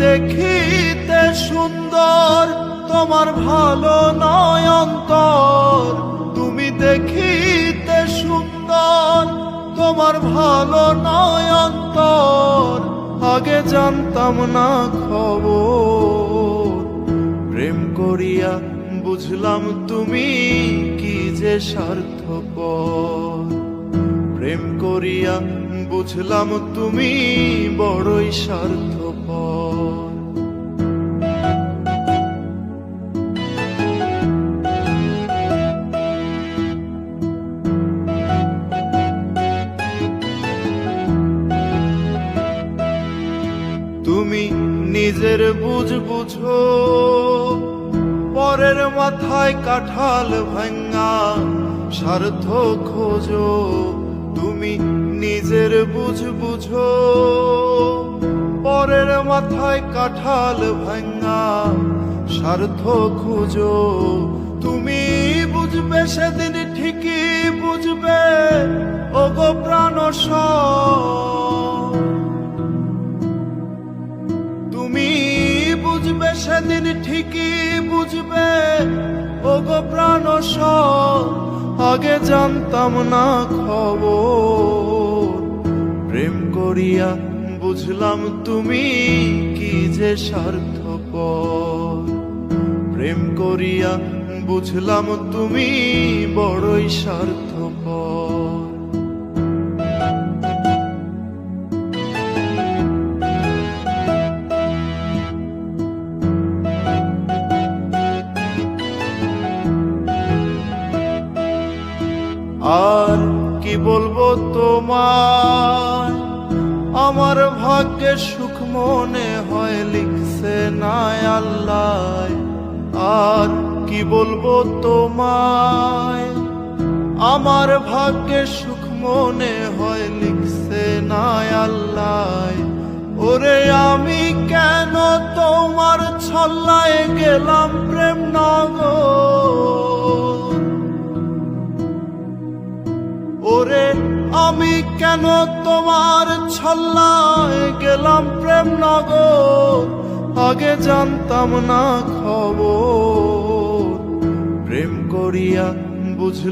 দেখিতে সুন্দর, তোমার ভালো নয় অন্তর। তুমি দেখিতে সুন্দর, তোমার ভালো নয় অন্তর। আগে জানতাম না খবর, প্রেম করিয়া বুঝলাম তুমি কি যে স্বার্থপর। প্রেম করিয়া বুঝলাম তুমি বড়ই স্বার্থপর। তুমি নিজের বুঝো, পরের মাথায় কাঁঠাল ভাঙা স্বার্থ খোঁজো। তুমি নিজের বুঝো, পরের মাথায় কাঁঠাল ভাঙা স্বার্থ খোঁজো। তুমি বুঝবে সেদিন ঠিকই বুঝবে, ওগো প্রাণসর। তুমি বুঝবে সেদিন ঠিকই বুঝবে, ওগো প্রাণসর। আগে জানতাম না খবর, প্রেম করিয়া বুঝলাম তুমি কি যে স্বার্থপর। প্রেম করিয়া বুঝলাম তুমি বড়ই স্বার্থপর। আর কি বলবো তোমায়, আমার ভাগ্যে সুখ মনে হয় লিখছে না আল্লাহ। আর কি বলবো তোমায়, আমার ভাগ্যে সুখ মনে হয় লিখছে না আল্লাহ। ওরে আমি কেন তোমার ছল্লায় গেলাম প্রেম নগর। ওরে আমি কেন তোমার ছল্লায় গেলাম প্রেম নগর। আগে জানতাম না খবর, প্রেম করিয়া বুঝলাম